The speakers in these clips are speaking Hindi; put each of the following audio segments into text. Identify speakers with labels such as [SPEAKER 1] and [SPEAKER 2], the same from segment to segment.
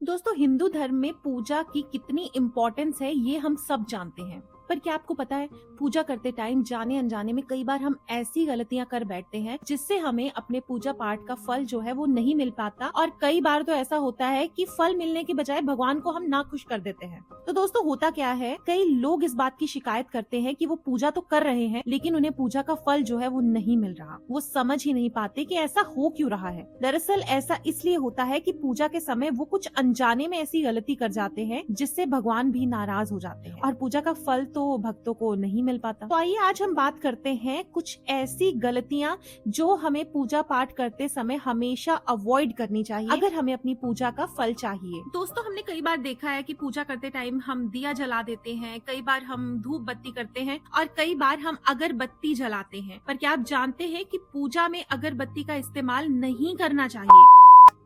[SPEAKER 1] दोस्तों, हिंदू धर्म में पूजा की कितनी इम्पोर्टेंस है ये हम सब जानते हैं। पर क्या आपको पता है, पूजा करते टाइम जाने अनजाने में कई बार हम ऐसी गलतियां कर बैठते हैं जिससे हमें अपने पूजा पाठ का फल जो है वो नहीं मिल पाता। और कई बार तो ऐसा होता है कि फल मिलने के बजाय भगवान को हम नाखुश कर देते हैं। तो दोस्तों, होता क्या है, कई लोग इस बात की शिकायत करते हैं कि वो पूजा तो कर रहे हैं लेकिन उन्हें पूजा का फल जो है वो नहीं मिल रहा। वो समझ ही नहीं पाते कि ऐसा हो क्यों रहा है। दरअसल ऐसा इसलिए होता है कि पूजा के समय वो कुछ अनजाने में ऐसी गलती कर जाते हैं जिससे भगवान भी नाराज हो जाते हैं और पूजा का फल तो भक्तों को नहीं मिल पाता। तो आइए आज हम बात करते हैं कुछ ऐसी गलतियां जो हमें पूजा पाठ करते समय हमेशा अवॉइड करनी चाहिए अगर हमें अपनी पूजा का फल चाहिए। दोस्तों, हमने कई बार देखा है कि पूजा करते टाइम हम दिया जला देते हैं, कई बार हम धूप बत्ती करते हैं और कई बार हम अगरबत्ती जलाते हैं। पर क्या आप जानते हैं कि पूजा में अगरबत्ती का इस्तेमाल नहीं करना चाहिए।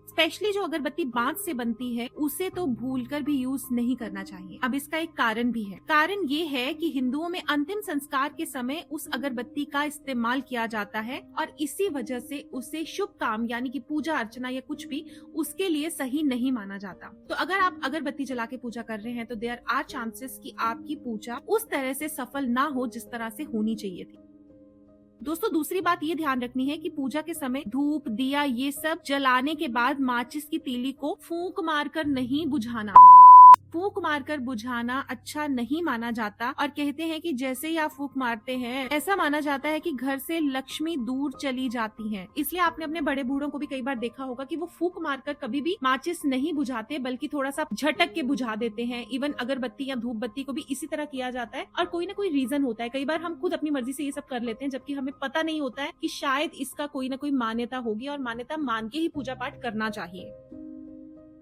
[SPEAKER 1] स्पेशली जो अगरबत्ती बांस से बनती है उसे तो भूलकर भी यूज नहीं करना चाहिए। अब इसका एक कारण भी है। कारण ये है कि हिंदुओं में अंतिम संस्कार के समय उस अगरबत्ती का इस्तेमाल किया जाता है और इसी वजह से उसे शुभ काम यानी कि पूजा अर्चना या कुछ भी उसके लिए सही नहीं माना जाता। तो अगर आप अगरबत्ती जला के पूजा कर रहे हैं तो देयर आर चांसेस कि आपकी पूजा उस तरह से सफल ना हो जिस तरह से होनी चाहिए थी। दोस्तों, दूसरी बात ये ध्यान रखनी है कि पूजा के समय धूप दिया ये सब जलाने के बाद माचिस की तीली को फूंक मारकर नहीं बुझाना। फूंक मारकर बुझाना अच्छा नहीं माना जाता और कहते हैं कि जैसे ही आप फूंक मारते हैं ऐसा माना जाता है कि घर से लक्ष्मी दूर चली जाती है। इसलिए आपने अपने बड़े बूढ़ों को भी कई बार देखा होगा कि वो फूंक मारकर कभी भी माचिस नहीं बुझाते बल्कि थोड़ा सा झटक के बुझा देते हैं। इवन अगरबत्ती या धूप बत्ती को भी इसी तरह किया जाता है और कोई ना कोई रीजन होता है। कई बार हम खुद अपनी मर्जी से ये सब कर लेते हैं जबकि हमें पता नहीं होता है कि शायद इसका कोई ना कोई मान्यता होगी और मान्यता मान के ही पूजा पाठ करना चाहिए।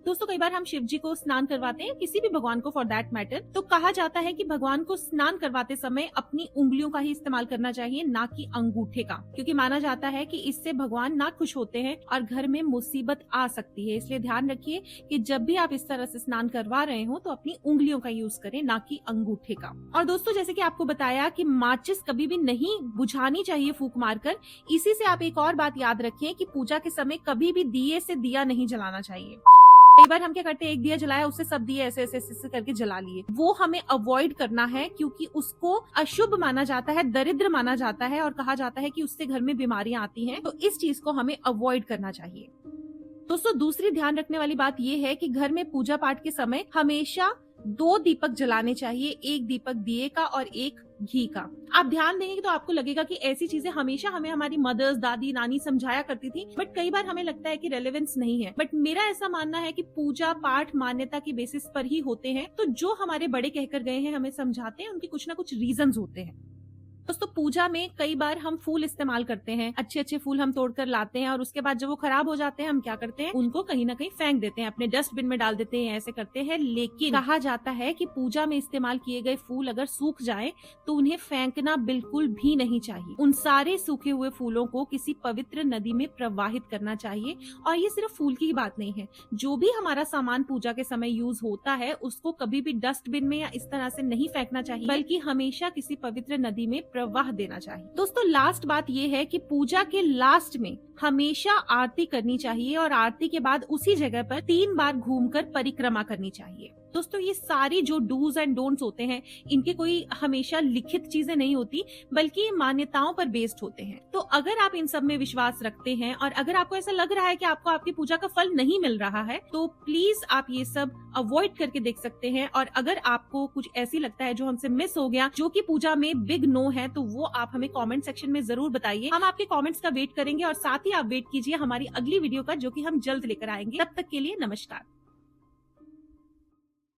[SPEAKER 1] दोस्तों, कई बार हम शिव जी को स्नान करवाते हैं, किसी भी भगवान को फॉर दैट मैटर, तो कहा जाता है कि भगवान को स्नान करवाते समय अपनी उंगलियों का ही इस्तेमाल करना चाहिए, ना कि अंगूठे का, क्योंकि माना जाता है कि इससे भगवान ना खुश होते हैं और घर में मुसीबत आ सकती है। इसलिए ध्यान रखिए कि जब भी आप इस तरह से स्नान करवा रहे हो तो अपनी उंगलियों का यूज करें, ना कि अंगूठे का। और दोस्तों, जैसे कि आपको बताया कि माचिस कभी भी नहीं बुझानी चाहिए फूंक मारकर, इसी से आप एक और बात याद रखिए कि पूजा के समय कभी भी दिए से दिया नहीं जलाना चाहिए। कई बार हम क्या करते हैं, एक दिया जलाया उससे सब दिए ऐसे ऐसे ऐसे करके जला लिए। वो हमें अवॉइड करना है क्योंकि उसको अशुभ माना जाता है, दरिद्र माना जाता है और कहा जाता है कि उससे घर में बीमारियां आती हैं। तो इस चीज को हमें अवॉइड करना चाहिए। दोस्तों, दूसरी ध्यान रखने वाली बात यह है कि घर में पूजा पाठ के समय हमेशा 2 दीपक जलाने चाहिए, एक दीपक दिए का और एक घी का। आप ध्यान देंगे तो आपको लगेगा कि ऐसी चीजें हमेशा हमें हमारी मदर्स, दादी, नानी समझाया करती थी, बट कई बार हमें लगता है कि रेलेवेंस नहीं है। बट मेरा ऐसा मानना है कि पूजा पाठ मान्यता की बेसिस पर ही होते हैं। तो जो हमारे बड़े कहकर गए हैं, हमें समझाते हैं, उनके कुछ ना कुछ रीजंस होते हैं। दोस्तों, पूजा में कई बार हम फूल इस्तेमाल करते हैं, अच्छे अच्छे फूल हम तोड़कर लाते हैं और उसके बाद जब वो खराब हो जाते हैं हम क्या करते हैं, उनको कहीं ना कहीं फेंक देते हैं, अपने डस्टबिन में डाल देते हैं, ऐसे करते हैं। लेकिन कहा जाता है कि पूजा में इस्तेमाल किए गए फूल अगर सूख जाए तो उन्हें फेंकना बिल्कुल भी नहीं चाहिए। उन सारे सूखे हुए फूलों को किसी पवित्र नदी में प्रवाहित करना चाहिए। और ये सिर्फ फूल की बात नहीं है, जो भी हमारा सामान पूजा के समय यूज होता है उसको कभी भी डस्टबिन में या इस तरह से नहीं फेंकना चाहिए, बल्कि हमेशा किसी पवित्र नदी में प्रवाह देना चाहिए। दोस्तों, लास्ट बात ये है कि पूजा के लास्ट में हमेशा आरती करनी चाहिए और आरती के बाद उसी जगह पर 3 बार घूमकर परिक्रमा करनी चाहिए। दोस्तों, ये सारी जो डूज एंड डोंट्स होते हैं, इनके कोई हमेशा लिखित चीजें नहीं होती बल्कि ये मान्यताओं पर बेस्ड होते हैं। तो अगर आप इन सब में विश्वास रखते हैं और अगर आपको ऐसा लग रहा है कि आपको आपकी पूजा का फल नहीं मिल रहा है तो प्लीज आप ये सब अवॉइड करके देख सकते हैं। और अगर आपको कुछ ऐसी लगता है जो हमसे मिस हो गया, जो कि पूजा में बिग नो है, तो वो आप हमें कमेंट सेक्शन में जरूर बताइए। हम आपके कमेंट्स का वेट करेंगे और साथ ही आप वेट कीजिए हमारी अगली वीडियो का, जो कि हम जल्द लेकर आएंगे। तब तक के लिए नमस्कार।